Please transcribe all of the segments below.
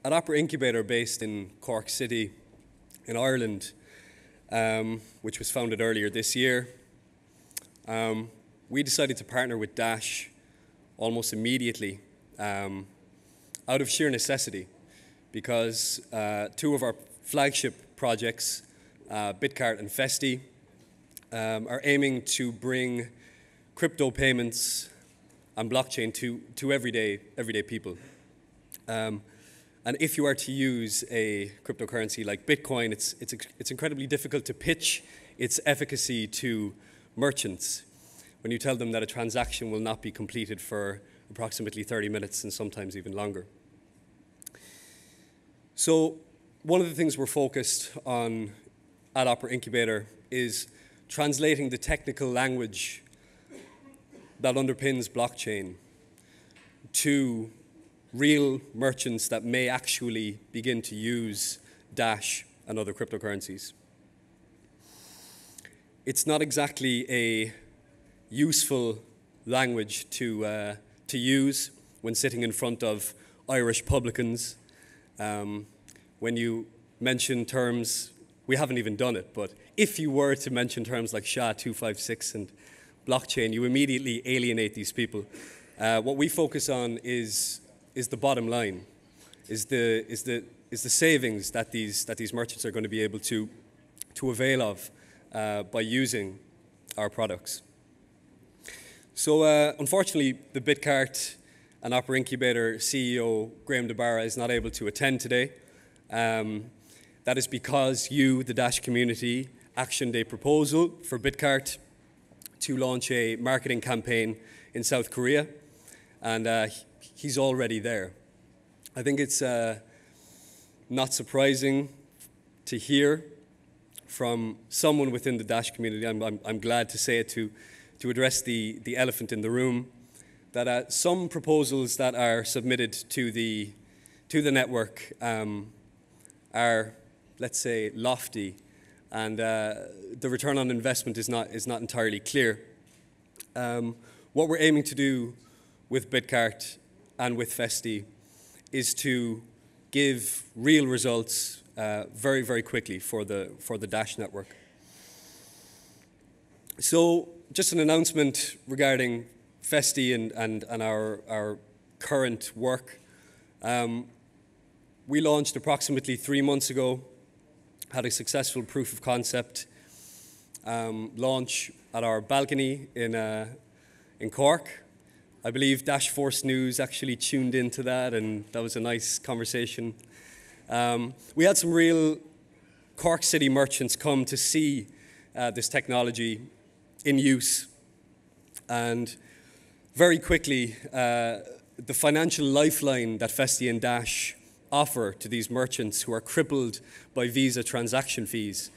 An Opera Incubator based in Cork City in Ireland, which was founded earlier this year, we decided to partner with Dash almost immediately out of sheer necessity, because two of our flagship projects, Bitcart and Festy, are aiming to bring crypto payments and blockchain to everyday people. And if you are to use a cryptocurrency like Bitcoin, it's incredibly difficult to pitch its efficacy to merchants when you tell them that a transaction will not be completed for approximately 30 minutes and sometimes even longer. So one of the things we're focused on at Opera Incubator is translating the technical language that underpins blockchain to real merchants that may actually begin to use Dash and other cryptocurrencies. It's not exactly a useful language to use when sitting in front of Irish publicans. When you mention terms, we haven't even done it, but if you were to mention terms like SHA-256 and blockchain, you immediately alienate these people. What we focus on is the bottom line, is the savings that these merchants are going to be able to avail of by using our products. So unfortunately, the Bitcart and Opera Incubator CEO Graham DeBarra is not able to attend today. That is because you, the Dash community, actioned a proposal for Bitcart to launch a marketing campaign in South Korea, and he's already there. I think it's not surprising to hear from someone within the Dash community, I'm glad to say it, to address the elephant in the room, that some proposals that are submitted to the network are, let's say, lofty, and the return on investment is not entirely clear. What we're aiming to do with Bitcart and with Festy is to give real results very, very quickly for the Dash network. So just an announcement regarding Festy and our current work. We launched approximately 3 months ago, had a successful proof of concept launch at our balcony in Cork. I believe Dash Force News actually tuned into that, and that was a nice conversation. We had some real Cork City merchants come to see this technology in use, and very quickly, the financial lifeline that Festy and Dash offer to these merchants who are crippled by Visa transaction fees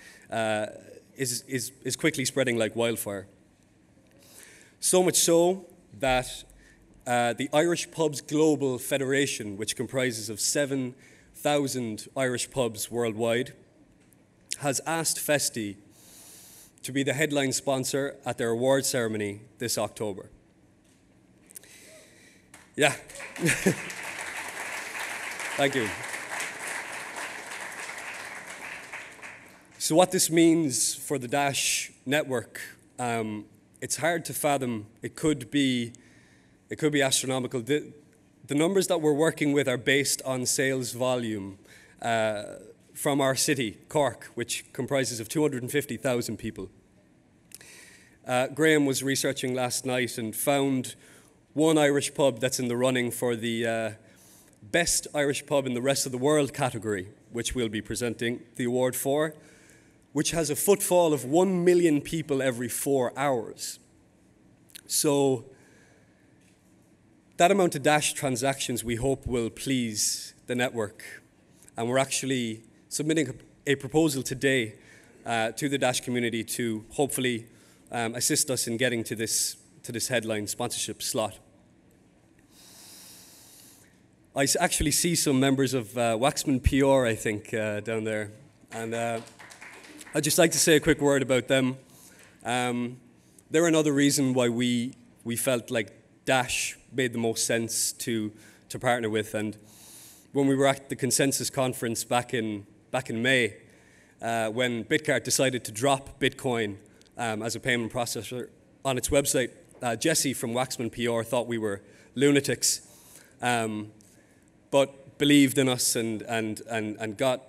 is quickly spreading like wildfire. So much so that the Irish Pubs Global Federation, which comprises of 7,000 Irish pubs worldwide, has asked Festy to be the headline sponsor at their award ceremony this October. Yeah. Thank you. So what this means for the Dash network, it's hard to fathom. It could be astronomical. The numbers that we're working with are based on sales volume from our city, Cork, which comprises of 250,000 people. Graham was researching last night and found one Irish pub that's in the running for the Best Irish Pub in the Rest of the World category, which we'll be presenting the award for, which has a footfall of 1 million people every 4 hours. So that amount of Dash transactions we hope will please the network. And we're actually submitting a proposal today to the Dash community to hopefully assist us in getting to this headline sponsorship slot. I actually see some members of Waxman PR, I think, down there. And I'd just like to say a quick word about them. They're another reason why we felt like Dash made the most sense to partner with. And when we were at the Consensus Conference back in May, when Bitcart decided to drop Bitcoin as a payment processor on its website. Jesse from Waxman PR thought we were lunatics, but believed in us and got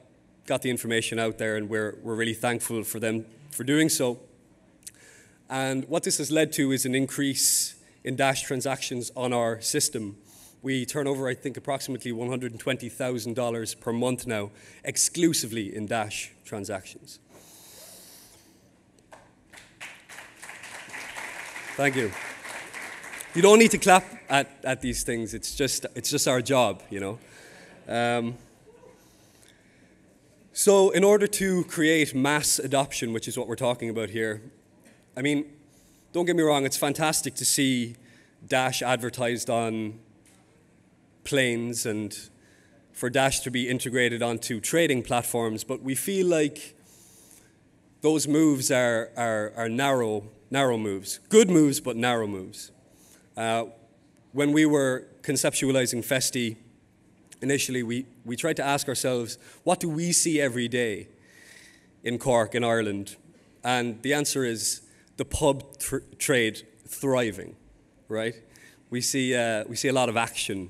the information out there, and we're really thankful for them for doing so. And what this has led to is an increase in Dash transactions on our system. We turn over, I think, approximately $120,000 per month now, exclusively in Dash transactions. Thank you. You don't need to clap at these things. It's just our job, you know. So in order to create mass adoption, which is what we're talking about here, I mean, don't get me wrong, it's fantastic to see Dash advertised on planes and for Dash to be integrated onto trading platforms, but we feel like those moves are narrow moves. Good moves, but narrow moves. When we were conceptualizing Festy, initially we tried to ask ourselves, what do we see every day in Cork, in Ireland? And the answer is the pub trade thriving, right? We see a lot of action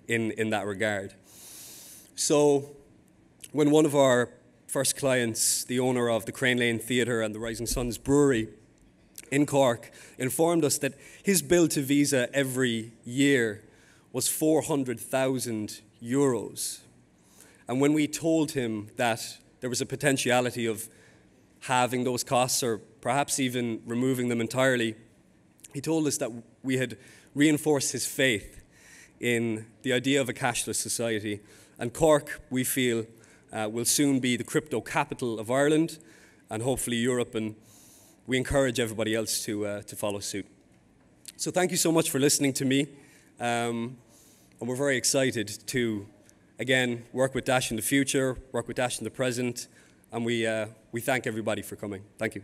in that regard. So when one of our first clients, the owner of the Crane Lane Theatre and the Rising Suns Brewery in Cork, informed us that his bill to Visa every year was 400,000 euros. And when we told him that there was a potentiality of halving those costs or perhaps even removing them entirely, he told us that we had reinforced his faith in the idea of a cashless society. And Cork, we feel, will soon be the crypto capital of Ireland and hopefully Europe, and we encourage everybody else to follow suit. So thank you so much for listening to me. And we're very excited to, again, work with Dash in the future, work with Dash in the present, and we thank everybody for coming. Thank you.